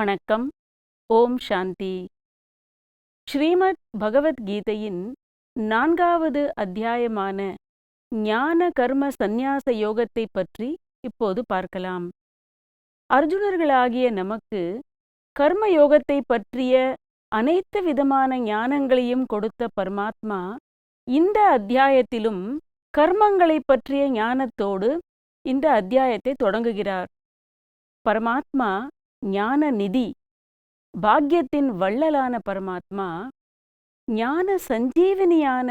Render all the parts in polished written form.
வணக்கம். ஓம் சாந்தி. ஸ்ரீமத் பகவத்கீதையின் 4வது அத்தியாயமான ஞான கர்ம சந்நியாச யோகத்தை பற்றி இப்போது பார்க்கலாம். அர்ஜுனர்களாகிய நமக்கு கர்ம யோகத்தை பற்றிய அனைத்து விதமான ஞானங்களையும் கொடுத்த பரமாத்மா இந்த அத்தியாயத்திலும் கர்மங்களை பற்றிய ஞானத்தோடு இந்த அத்தியாயத்தை தொடங்குகிறார். பரமாத்மா ஞான நிதி, பாக்யத்தின் வள்ளலான பரமாத்மா ஞான சஞ்சீவனியான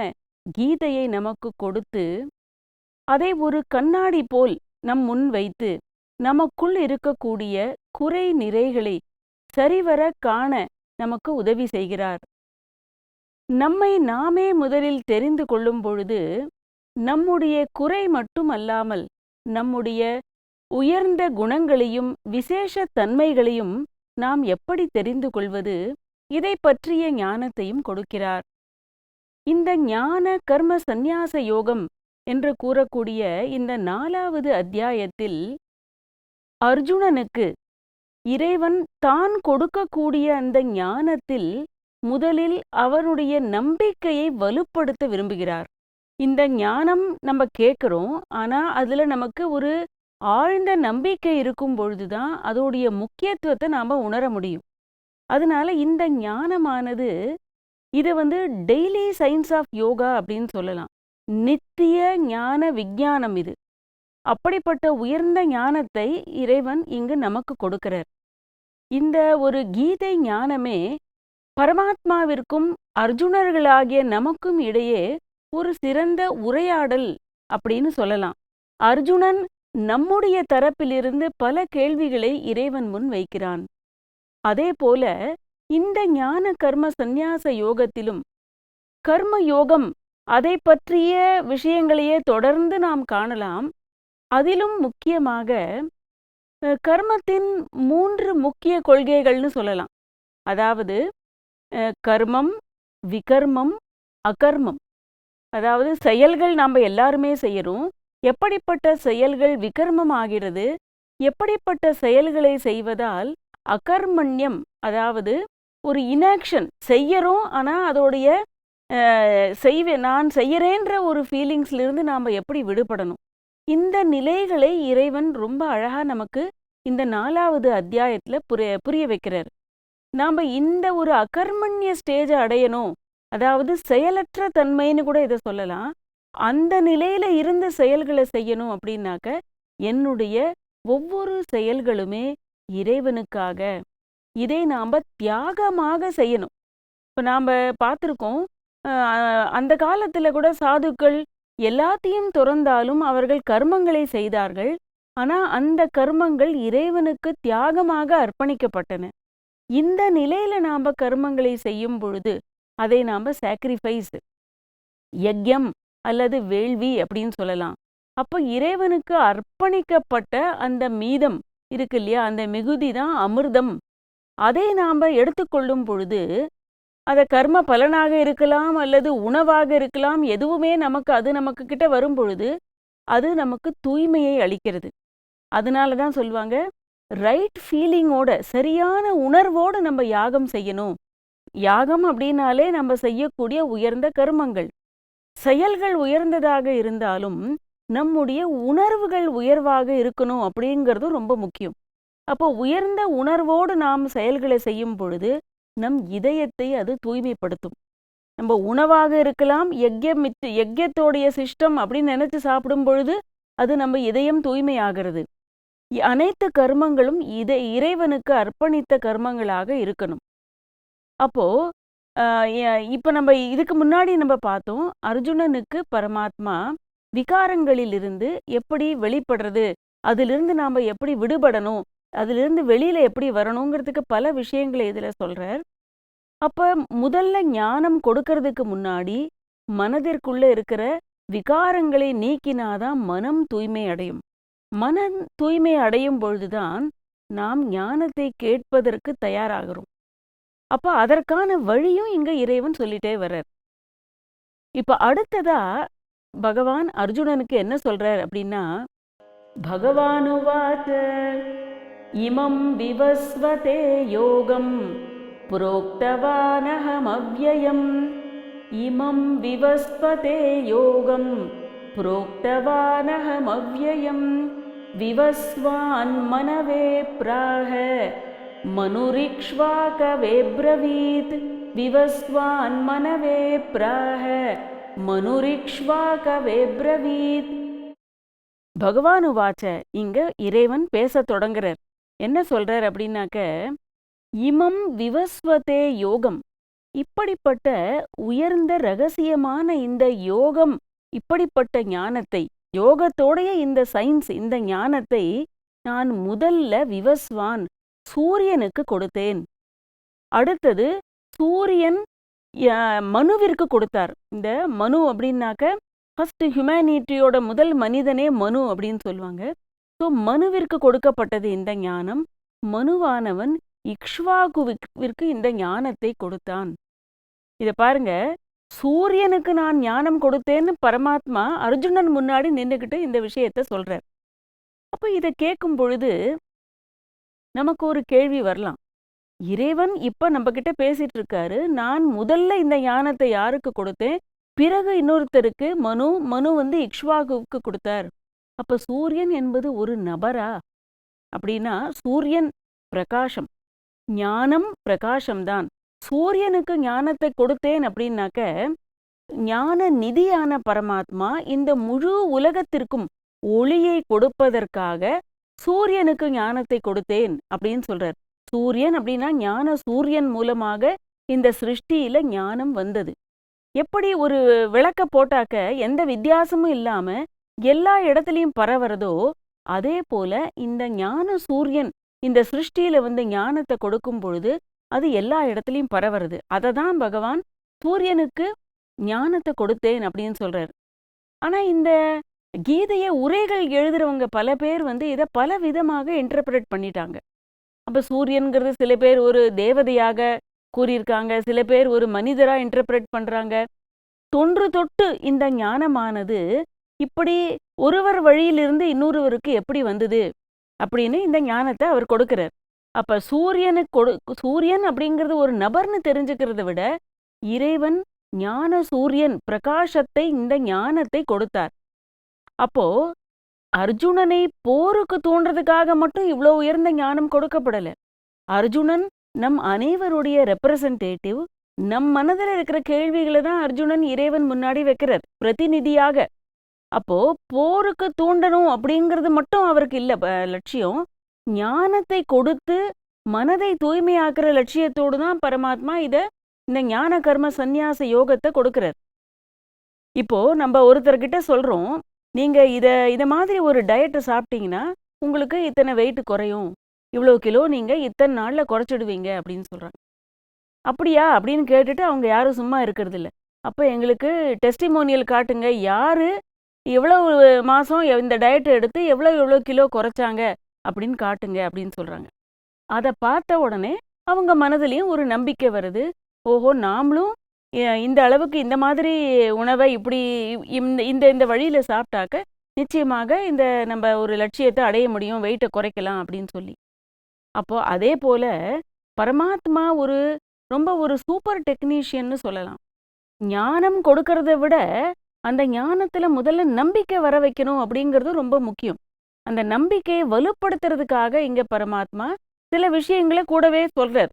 கீதையை நமக்கு கொடுத்து அதை ஒரு கண்ணாடி போல் நம் முன் வைத்து நமக்குள் இருக்கக்கூடிய குறை நிறைகளை சரிவர காண நமக்கு உதவி செய்கிறார். நம்மை நாமே முதலில் தெரிந்து கொள்ளும் பொழுது நம்முடைய குறை மட்டுமல்லாமல் நம்முடைய உயர்ந்த குணங்களையும் விசேஷ தன்மைகளையும் நாம் எப்படி தெரிந்து கொள்வது, இதை பற்றிய ஞானத்தையும் கொடுக்கிறார். இந்த ஞான கர்ம சந்நியாச யோகம் என்று கூறக்கூடிய இந்த 4வது அத்தியாயத்தில் அர்ஜுனனுக்கு இறைவன் தான் கொடுக்கக்கூடிய அந்த ஞானத்தில் முதலில் அவனுடைய நம்பிக்கையை வலுப்படுத்த விரும்புகிறார். இந்த ஞானம் நம்ம கேட்குறோம், ஆனால் அதில் நமக்கு ஒரு ஆழ்ந்த நம்பிக்கை இருக்கும் பொழுதுதான் அதோடைய முக்கியத்துவத்தை நாம் உணர முடியும். அதனால இந்த ஞானமானது இதை டெய்லி சயின்ஸ் ஆஃப் யோகா அப்படின்னு சொல்லலாம். நித்திய ஞான விஞ்ஞானம் இது. அப்படிப்பட்ட உயர்ந்த ஞானத்தை இறைவன் இங்கு நமக்கு கொடுக்கிறார். இந்த ஒரு கீதை ஞானமே பரமாத்மாவிற்கும் அர்ஜுனர்களாகிய நமக்கும் இடையே ஒரு சிறந்த உரையாடல் அப்படின்னு சொல்லலாம். அர்ஜுனன் நம்முடைய தரப்பிலிருந்து பல கேள்விகளை இறைவன் முன் வைக்கிறான். அதே போல இந்த ஞான கர்ம சந்நியாச யோகத்திலும் கர்ம யோகம் அதை பற்றிய விஷயங்களையே தொடர்ந்து நாம் காணலாம். அதிலும் முக்கியமாக கர்மத்தின் 3 முக்கிய கொள்கைகள்னு சொல்லலாம். அதாவது கர்மம், விகர்மம், அகர்மம். அதாவது செயல்கள் நாம் எல்லாருமே செய்யறோம். எப்படிப்பட்ட செயல்கள் விகர்மம் ஆகிறது, எப்படிப்பட்ட செயல்களை செய்வதால் அகர்மண்யம், அதாவது ஒரு இனாக்ஷன் செய்யறோம், ஆனால் அதோடைய நான் செய்யறேன்ற ஒரு ஃபீலிங்ஸ்லேருந்து நாம் எப்படி விடுபடணும், இந்த நிலைகளை இறைவன் ரொம்ப அழகாக நமக்கு இந்த 4வது அத்தியாயத்தில் புரிய வைக்கிறார். நாம் இந்த ஒரு அகர்மண்ய ஸ்டேஜை அடையணும், அதாவது செயலற்ற தன்மைன்னு கூட இதை சொல்லலாம். அந்த நிலையில இருந்த செயல்களை செய்யணும் அப்படின்னாக்க என்னுடைய ஒவ்வொரு செயல்களுமே இறைவனுக்காக, இதை நாம் தியாகமாக செய்யணும். இப்போ நாம் பார்த்துருக்கோம், அந்த காலத்தில் கூட சாதுக்கள் எல்லாத்தையும் துறந்தாலும் அவர்கள் கர்மங்களை செய்தார்கள். ஆனால் அந்த கர்மங்கள் இறைவனுக்கு தியாகமாக அர்ப்பணிக்கப்பட்டன. இந்த நிலையில நாம் கர்மங்களை செய்யும் பொழுது அதை நாம் சாக்ரிஃபைஸ், யஜ்யம் அல்லது வேள்வி அப்படின்னு சொல்லலாம். அப்போ இறைவனுக்கு அர்ப்பணிக்கப்பட்ட அந்த மீதம் இருக்கு இல்லையா, அந்த மிகுதி தான் அமிர்தம். அதை நாம் எடுத்துக்கொள்ளும் பொழுது அதை கர்ம பலனாக இருக்கலாம் அல்லது உணவாக இருக்கலாம், எதுவுமே அது நமக்கு கிட்ட வரும் பொழுது அது நமக்கு தூய்மையை அளிக்கிறது. அதனால தான் சொல்லுவாங்க, ரைட் ஃபீலிங்கோட, சரியான உணர்வோடு நம்ம யாகம் செய்யணும். யாகம் அப்படின்னாலே நம்ம செய்யக்கூடிய உயர்ந்த கர்மங்கள். செயல்கள் உயர்ந்ததாக இருந்தாலும் நம்முடைய உணர்வுகள் உயர்வாக இருக்கணும் அப்படிங்கிறதும் ரொம்ப முக்கியம். அப்போ உயர்ந்த உணர்வோடு நாம் செயல்களை செய்யும் பொழுது நம் இதயத்தை அது தூய்மைப்படுத்தும். நம்ம உணவாக இருக்கலாம், யஜ்யத்தோடைய சிஸ்டம் அப்படின்னு நினைச்சு சாப்பிடும் பொழுது அது நம்ம இதயம் தூய்மையாகிறது. அனைத்து கர்மங்களும் இறைவனுக்கு அர்ப்பணித்த கர்மங்களாக இருக்கணும். அப்போ இப்போ நம்ம இதுக்கு முன்னாடி நம்ம பார்த்தோம், அர்ஜுனனுக்கு பரமாத்மா விகாரங்களிலிருந்து எப்படி வெளிப்படுறது, அதிலிருந்து நாம் எப்படி விடுபடணும், அதிலிருந்து வெளியில எப்படி வரணுங்கிறதுக்கு பல விஷயங்களை இதில் சொல்றார். அப்போ முதல்ல ஞானம் கொடுக்கறதுக்கு முன்னாடி மனதிற்குள்ள இருக்கிற விகாரங்களை நீக்கினாதான் மனம் தூய்மை அடையும். மனம் தூய்மை அடையும் பொழுதுதான் நாம் ஞானத்தை கேட்பதற்கு தயாராகிறோம். அப்போ அதற்கான வழியும் இங்க இறைவன் சொல்லிட்டே வர்றார். இப்ப அடுத்ததா பகவான் அர்ஜுனனுக்கு என்ன சொல்றார் அப்படின்னா, பகவானுவாச்ச இமம் விவஸ்வதே யோகம் புரோக்தவானஹமவ்யயம். இமம் விவஸ்வதே யோகம் புரோக்தவானஹமவ்யயம். விவஸ்வான் மனவே ப்ராஹ மனுரிக்ஷ்வாகவே ப்ரவீத். விவஸ்வான் மனவே ப்ராஹ மனுரிக்ஷ்வாகவே ப்ரவீத். பகவான் உவாச்ச, இங்க இறைவன் பேச தொடங்குறார். என்ன சொல்றார் அப்படின்னாக்க, இமம் விவஸ்வதே யோகம், இப்படிப்பட்ட உயர்ந்த ரகசியமான இந்த யோகம், இப்படிப்பட்ட ஞானத்தை, யோகத்தோடைய இந்த சயின்ஸ், இந்த ஞானத்தை நான் முதல்ல விவஸ்வான் சூரியனுக்கு கொடுத்தேன். அடுத்தது சூரியன் மனுவிற்கு கொடுத்தார். இந்த மனு அப்படின்னாக்க ஃபர்ஸ்ட் ஹியூமனிட்டியோட முதல் மனிதனே மனு அப்படின்னு சொல்லுவாங்க. ஸோ மனுவிற்கு கொடுக்கப்பட்டது இந்த ஞானம். மனுவானவன் இக்ஷ்வாகுவிற்கு இந்த ஞானத்தை கொடுத்தான். இதை பாருங்க, சூரியனுக்கு நான் ஞானம் கொடுத்தேன்னு பரமாத்மா அர்ஜுனன் முன்னாடி நின்றுக்கிட்டு இந்த விஷயத்த சொல்றார். அப்போ இதை கேட்கும் பொழுது நமக்கு ஒரு கேள்வி வரலாம். இறைவன் இப்ப நம்ம கிட்ட பேசிட்டு இருக்காரு, நான் முதல்ல இந்த ஞானத்தை யாருக்கு கொடுத்தேன், பிறகு இன்னொருத்தருக்கு மனு வந்து இக்ஷ்வாகுவுக்கு கொடுத்தார். அப்ப சூரியன் என்பது ஒரு நபரா அப்படின்னா, சூரியன் பிரகாசம், ஞானம் பிரகாசம்தான். சூரியனுக்கு ஞானத்தை கொடுத்தேன் அப்படின்னாக்க, ஞான நிதியான பரமாத்மா இந்த முழு உலகத்திற்கும் ஒளியை கொடுப்பதற்காக சூரியனுக்கு ஞானத்தை கொடுத்தேன் அப்படின்னு சொல்றார். சூரியன் அப்படின்னா ஞான சூரியன் மூலமாக இந்த சிருஷ்டியில ஞானம் வந்தது. எப்படி ஒரு விளக்க போட்டாக்க எந்த வித்தியாசமும் இல்லாம எல்லா இடத்துலையும் பரவறதோ, அதே போல இந்த ஞான சூரியன் இந்த சிருஷ்டியில வந்து ஞானத்தை கொடுக்கும் பொழுது அது எல்லா இடத்துலையும் பரவறது. அதை தான் பகவான் சூரியனுக்கு ஞானத்தை கொடுத்தேன் அப்படின்னு சொல்றாரு. ஆனா இந்த கீதைய உரைகள் எழுதுறவங்க பல பேர் வந்து இதை பல விதமாக இன்டர்பிரேட் பண்ணிட்டாங்க. அப்ப சூரியன்கிறது சில பேர் ஒரு தேவதையாக கூறியிருக்காங்க, சில பேர் ஒரு மனிதரா இன்டர்பிரேட் பண்றாங்க. தொன்று தொட்டு இந்த ஞானமானது இப்படி ஒருவர் வழியிலிருந்து இன்னொருவருக்கு எப்படி வந்தது அப்படின்னு இந்த ஞானத்தை அவர் கொடுக்கிறார். அப்ப சூரியன் அப்படிங்கிறது ஒரு நபர்னு தெரிஞ்சுக்கிறத விட இறைவன் ஞான சூரியன் பிரகாசத்தை, இந்த ஞானத்தை கொடுத்தார். அப்போ அர்ஜுனனை போருக்கு தூண்டுறதுக்காக மட்டும் இவ்வளோ உயர்ந்த ஞானம் கொடுக்கப்படல. அர்ஜுனன் நம் அனைவருடைய ரெப்ரசன்டேட்டிவ். நம் மனதில் இருக்கிற கேள்விகளை தான் அர்ஜுனன் இறைவன் முன்னாடி வைக்கிறார் பிரதிநிதியாக. அப்போ போருக்கு தூண்டணும் அப்படிங்கிறது மட்டும் அவருக்கு இல்ல லட்சியம். ஞானத்தை கொடுத்து மனதை தூய்மையாக்குற லட்சியத்தோடு தான் பரமாத்மா இந்த ஞான கர்ம சந்நியாச யோகத்தை கொடுக்கிறார். இப்போ நம்ம ஒருத்தர்கிட்ட சொல்றோம், நீங்க இத மாதிரி ஒரு டயட்டை சாப்பிட்டீங்கன்னா உங்களுக்கு இத்தனை வெயிட் குறையும், இவ்வளோ கிலோ நீங்க இத்தனை நாள்ல குறைச்சிடுவீங்க அப்படின்னு சொல்றாங்க. அப்படியா அப்படின்னு கேட்டுட்டு அவங்க யாரும் சும்மா இருக்கிறது இல்லை. அப்போ எங்களுக்கு டெஸ்டிமோனியல் காட்டுங்க, யாரு எவ்வளவு மாசம் இந்த டயட்டை எடுத்து எவ்வளோ கிலோ குறைச்சாங்க அப்படின்னு காட்டுங்க அப்படின்னு சொல்றாங்க. அதை பார்த்த உடனே அவங்க மனதிலையும் ஒரு நம்பிக்கை வருது. ஓஹோ, நாமளும் இந்த அளவுக்கு இந்த மாதிரி உணவை இப்படி இந்த வழியில சாப்பிட்டாக்க நிச்சயமாக இந்த நம்ம ஒரு லட்சியத்தை அடைய முடியும், வெயிட்டை குறைக்கலாம் அப்படின்னு சொல்லி. அப்போ அதே போல பரமாத்மா ரொம்ப ஒரு சூப்பர் டெக்னீஷியன்னு சொல்லலாம். ஞானம் கொடுக்கறத விட அந்த ஞானத்துல முதல்ல நம்பிக்கை வர வைக்கணும் அப்படிங்கிறது ரொம்ப முக்கியம். அந்த நம்பிக்கையை வலுப்படுத்துறதுக்காக இங்க பரமாத்மா சில விஷயங்களை கூடவே சொல்றார்.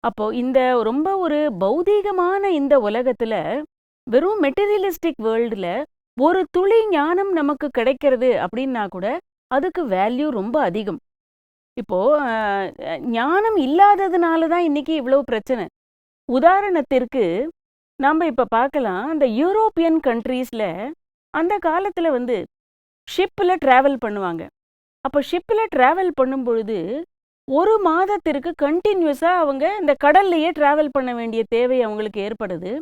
அப்போ இந்த ரொம்ப ஒரு பௌதீகமான இந்த உலகத்துல, வெறும் மெட்டீரியலிஸ்டிக் வேர்ல்டுல ஒரு துளி ஞானம் நமக்கு கிடைக்கிறது அப்படின்னா கூட அதுக்கு வேல்யூ ரொம்ப அதிகம். இப்போ ஞானம் இல்லாததுனால தான் இன்னைக்கு இவ்வளவு பிரச்சனை. உதாரணத்திற்கு நாம இப்ப பார்க்கலாம், அந்த யூரோப்பியன் கண்ட்ரீஸ்ல அந்த காலத்துல வந்து ஷிப்ல டிராவல் பண்ணுவாங்க. அப்போ ஷிப்ல டிராவல் பண்ணும் பொழுது ஒரு மாதத்திற்கு கண்டினியூஸா அவங்க இந்த கடல்லையே டிராவல் பண்ண வேண்டிய தேவை அவங்களுக்கு ஏற்படுது.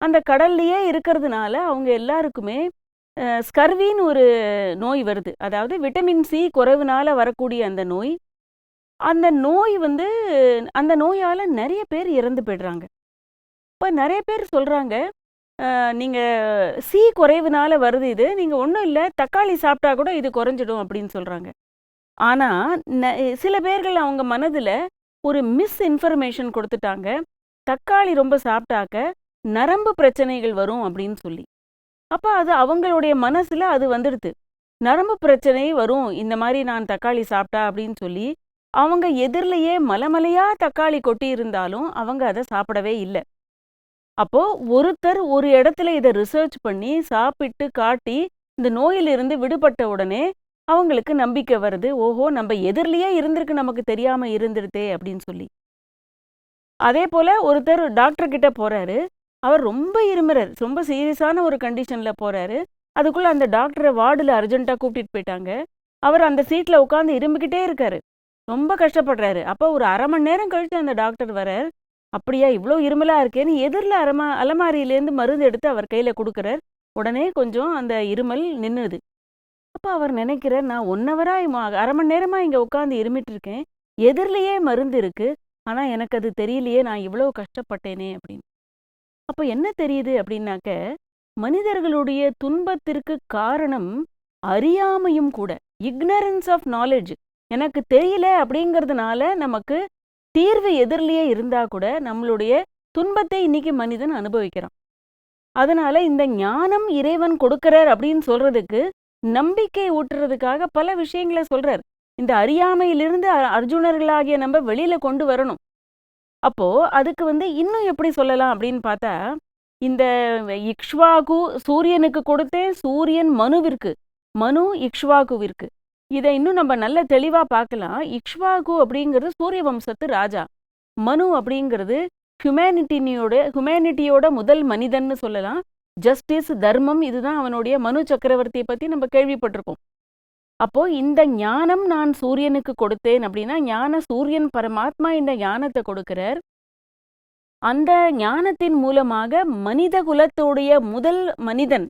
அந்த கடல்லையே இருக்கிறதுனால அவங்க எல்லாருக்குமே ஸ்கர்வின்னு ஒரு நோய் வருது. அதாவது விட்டமின் சி குறைவுனால வரக்கூடிய அந்த நோய். அந்த நோய் வந்து அந்த நோயால நிறைய பேர் இறந்து போயிடுறாங்க. இப்போ நிறைய பேர் சொல்றாங்க, நீங்க சி குறைவுனால வருது இது, நீங்க ஒன்றும் இல்லை தக்காளி சாப்பிட்டா கூட இது குறைஞ்சிடும் அப்படின்னு சொல்றாங்க. ஆனா சில பேர்கள் அவங்க மனதுல ஒரு மிஸ் இன்ஃபர்மேஷன் கொடுத்துட்டாங்க. தக்காளி ரொம்ப சாப்பிட்டாக்க நரம்பு பிரச்சனைகள் வரும் அப்படின்னு சொல்லி. அப்ப அது அவங்களுடைய மனசுல அது வந்துடுது. நரம்பு பிரச்சனை வரும் இந்த மாதிரி நான் தக்காளி சாப்பிட்டா அப்படின்னு சொல்லி அவங்க எதிரிலேயே மலைமலையா தக்காளி கொட்டி இருந்தாலும் அவங்க அதை சாப்பிடவே இல்லை. அப்போ ஒருத்தர் ஒரு இடத்துல இதை ரிசர்ச் பண்ணி சாப்பிட்டு காட்டி இந்த நோயிலிருந்து விடுபட்ட உடனே அவங்களுக்கு நம்பிக்கை வருது. ஓஹோ, நம்ம எதிரிலேயே இருந்திருக்கு, நமக்கு தெரியாம இருந்துருதே அப்படின்னு சொல்லி. அதே போல ஒருத்தர் டாக்டர் கிட்ட போறாரு. அவர் ரொம்ப இருமுறாரு, ரொம்ப சீரியஸான ஒரு கண்டிஷன்ல போறாரு. அதுக்குள்ள அந்த டாக்டரை வார்டுல அர்ஜென்ட்டா கூப்பிட்டு போயிட்டாங்க. அவர் அந்த சீட்ல உட்காந்து இரும்பிக்கிட்டே இருக்காரு, ரொம்ப கஷ்டப்படுறாரு. அப்போ ஒரு 1/2 மணி நேரம் கழிச்சு அந்த டாக்டர் வரார். அப்படியா, இவ்வளோ இருமலா இருக்கேன்னு எதிரில் அலமாரியிலேருந்து மருந்து எடுத்து அவர் கையில கொடுக்குறார். உடனே கொஞ்சம் அந்த இருமல் நின்னுது. அப்போ அவர் நினைக்கிறார், நான் 1 ஹவரா 1/2 மணி நேரமா இங்க உட்காந்து இருமிட்டு இருக்கேன், எதிரிலேயே மருந்து இருக்கு, ஆனா எனக்கு அது தெரியலையே, நான் இவ்வளோ கஷ்டப்பட்டேனே அப்படின்னு. அப்போ என்ன தெரியுது அப்படின்னாக்க, மனிதர்களுடைய துன்பத்திற்கு காரணம் அறியாமையும் கூட, இக்னரன்ஸ் ஆஃப் நாலேஜ். எனக்கு தெரியல அப்படிங்கிறதுனால நமக்கு தீர்வு எதிரிலேயே இருந்தா கூட நம்மளுடைய துன்பத்தை இன்னைக்கு மனிதன் அனுபவிக்கிறான். அதனால இந்த ஞானம் இறைவன் கொடுக்கிறார் அப்படின்னு சொல்றதுக்கு, நம்பிக்கை ஊட்டுறதுக்காக பல விஷயங்களை சொல்றார். இந்த அறியாமையிலிருந்து அர்ஜுனர்களாகிய நம்ம வெளியில கொண்டு வரணும். அப்போ அதுக்கு இன்னும் எப்படி சொல்லலாம் அப்படின்னு பார்த்தா, இந்த இக்ஷ்வாகு சூரியனுக்கு கொடுத்தேன், சூரியன் மனுவிற்கு, மனு இக்ஷ்வாகுவிற்கு. இதை இன்னும் நம்ம நல்ல தெளிவா பார்க்கலாம். இக்ஷ்வாகு அப்படிங்கிறது சூரிய வம்சத்து ராஜா. மனு அப்படிங்கிறது ஹியூமனிட்டியோட முதல் மனிதன்னு சொல்லலாம். ஜஸ்டிஸ், தர்மம், இதுதான் அவனுடைய மனு சக்கரவர்த்தியை பத்தி நம்ம கேள்விப்பட்டிருக்கோம். அப்போ இந்த ஞானம் நான் சூரியனுக்கு கொடுத்தேன் அப்படின்னா, ஞான சூரியன் பரமாத்மா இந்த ஞானத்தை கொடுக்கிறார். அந்த ஞானத்தின் மூலமாக மனித குலத்தோடைய முதல் மனிதன்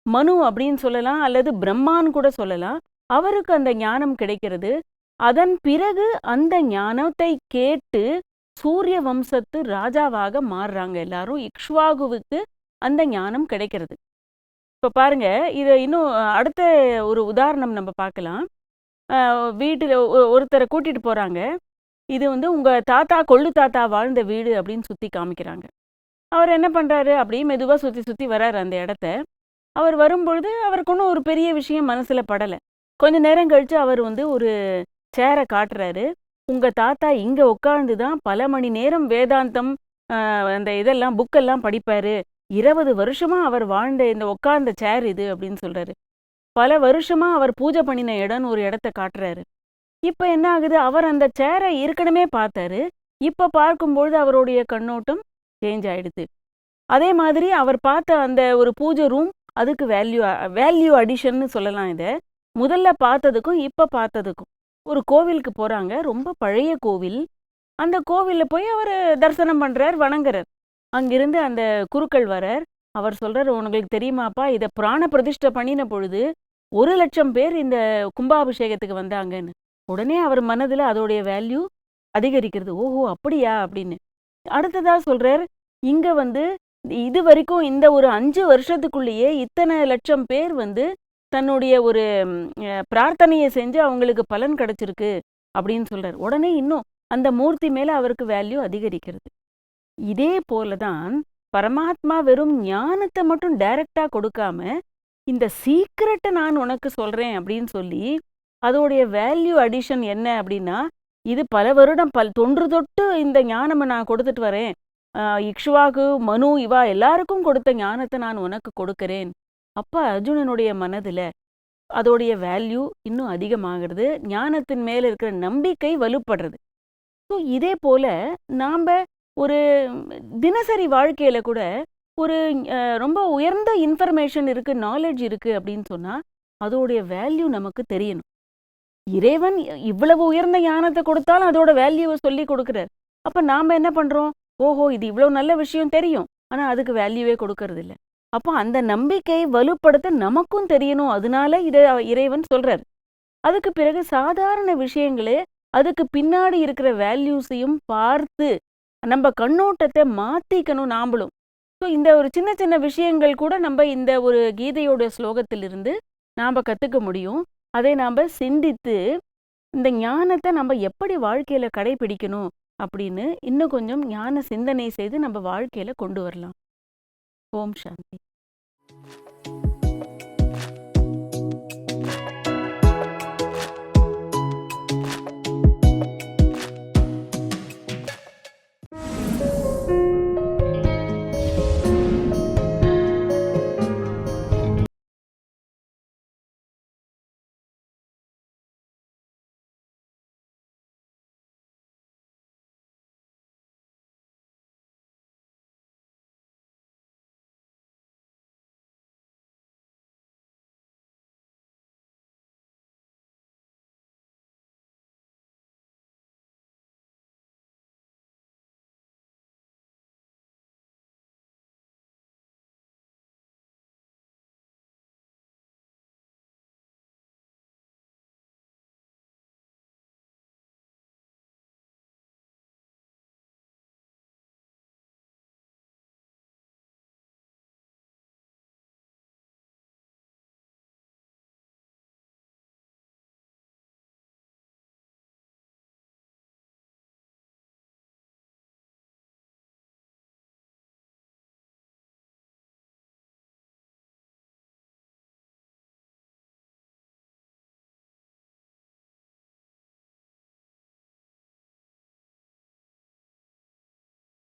மனு அப்படின்னு சொல்லலாம், அல்லது பிரம்மான்னு கூட சொல்லலாம். அவருக்கு அந்த ஞானம் கிடைக்கிறது. அதன் பிறகு அந்த ஞானத்தை கேட்டு சூரிய வம்சத்து ராஜாவாக மாறுறாங்க எல்லாரும். இக்ஷ்வாகுவுக்கு அந்த ஞானம் கிடைக்கிறது. இப்போ பாருங்க, இதை இன்னும் அடுத்த ஒரு உதாரணம் நம்ம பார்க்கலாம். வீட்டில் ஒருத்தரை கூட்டிட்டு போறாங்க. இது உங்க தாத்தா, கொள்ளு தாத்தா வாழ்ந்த வீடு அப்படின்னு சுத்தி காமிக்கிறாங்க. அவர் என்ன பண்றாரு, அப்படியே மெதுவா சுத்தி சுத்தி வர்றாரு அந்த இடத்த. அவர் வரும்பொழுது அவருக்கு ஒன்றும் ஒரு பெரிய விஷயம் மனசுல படலை. கொஞ்ச நேரம் கழிச்சு அவர் ஒரு சேரை காட்டுறாரு. உங்க தாத்தா இங்க உட்கார்ந்து தான் பல மணி நேரம் வேதாந்தம், அந்த இதெல்லாம் புக்கெல்லாம் படிப்பாரு. 20 வருஷமா அவர் வாழ்ந்த இந்த உட்கார்ந்த சேர் இது அப்படின்னு சொல்றாரு. பல வருஷமா அவர் பூஜை பண்ணின இடம்னு ஒரு இடத்த காட்டுறாரு. இப்ப என்ன ஆகுது, அவர் அந்த சேரை ஏற்கனவே பார்த்தாரு. இப்ப பார்க்கும்பொழுது அவருடைய கண்ணோட்டம் சேஞ்ச் ஆயிடுது. அதே மாதிரி அவர் பார்த்த அந்த ஒரு பூஜை ரூம், அதுக்கு வேல்யூ அடிஷன்னு சொல்லலாம். இதை முதல்ல பார்த்ததுக்கும் இப்ப பார்த்ததுக்கும். ஒரு கோவிலுக்கு போறாங்க, ரொம்ப பழைய கோவில். அந்த கோவில்ல போய் அவர் தரிசனம் பண்றார், வணங்குறார். அங்கிருந்து அந்த குருக்கள் வரார். அவர் சொல்றார், உங்களுக்கு தெரியுமாப்பா, இதை பிராண பிரதிஷ்டை பண்ணின பொழுது 1,00,000 பேர் இந்த கும்பாபிஷேகத்துக்கு வந்தாங்கன்னு. உடனே அவர் மனதுல அதோடைய வேல்யூ அதிகரிக்கிறது. ஓஹோ, அப்படியா அப்படின்னு. அடுத்ததா சொல்றார், இங்க இது வரைக்கும் இந்த ஒரு 5 வருஷத்துக்குள்ளேயே இத்தனை லட்சம் பேர் தன்னுடைய ஒரு பிரார்த்தனையை செஞ்சு அவங்களுக்கு பலன் கிடைச்சிருக்கு அப்படின்னு சொல்றார். உடனே இன்னும் அந்த மூர்த்தி மேல அவருக்கு வேல்யூ அதிகரிக்கிறது. இதே போலதான் பரமாத்மா வெறும் ஞானத்தை மட்டும் டைரக்டா கொடுக்காம, இந்த சீக்கிரட்டை நான் உனக்கு சொல்றேன் அப்படின்னு சொல்லி, அதோடைய வேல்யூ அடிஷன் என்ன அப்படின்னா, இது பல வருடம் தொன்று தொட்டு இந்த ஞானமை நான் கொடுத்துட்டு வரேன். இக்ஷ்வாகு, மனு, இவா எல்லாருக்கும் கொடுத்த ஞானத்தை நான் உனக்கு கொடுக்கிறேன். அப்ப அர்ஜுனனுடைய மனதுல அதோடைய வேல்யூ இன்னும் அதிகமாகிறது. ஞானத்தின் மேல இருக்கிற நம்பிக்கை வலுப்படுறது. ஸோ இதே போல நாம ஒரு தினசரி வாழ்க்கையில கூட ஒரு ரொம்ப உயர்ந்த இன்ஃபர்மேஷன் இருக்கு, நாலேஜ் இருக்கு அப்படின்னு சொன்னா அதோடைய வேல்யூ நமக்கு தெரியணும். இறைவன் இவ்வளவு உயர்ந்த ஞானத்தை கொடுத்தாலும் அதோட வேல்யூவை சொல்லி கொடுக்குறார். அப்ப நாம என்ன பண்றோம், ஓஹோ இது இவ்வளவு நல்ல விஷயம் தெரியும், ஆனா அதுக்கு வேல்யூவே கொடுக்கறது இல்லை. அப்போ அந்த நம்பிக்கையை வலுப்படுத்த நமக்கும் தெரியணும். அதனால இதை இறைவன் சொல்றார். அதுக்கு பிறகு சாதாரண விஷயங்களே அதுக்கு பின்னாடி இருக்கிற வேல்யூஸையும் பார்த்து நம்ம கண்ணோட்டத்தை மாத்திக்கணும் நாமளும். ஸோ இந்த ஒரு சின்ன சின்ன விஷயங்கள் கூட நம்ம இந்த ஒரு கீதையோட ஸ்லோகத்திலிருந்து நாம் கற்றுக்க முடியும். அதை நாம் சிந்தித்து இந்த ஞானத்தை நம்ம எப்படி வாழ்க்கையில கடைபிடிக்கணும் அப்படின்னு இன்னும் கொஞ்சம் ஞான சிந்தனை செய்து நம்ம வாழ்க்கையில கொண்டு வரலாம். ஓம் சாந்தி.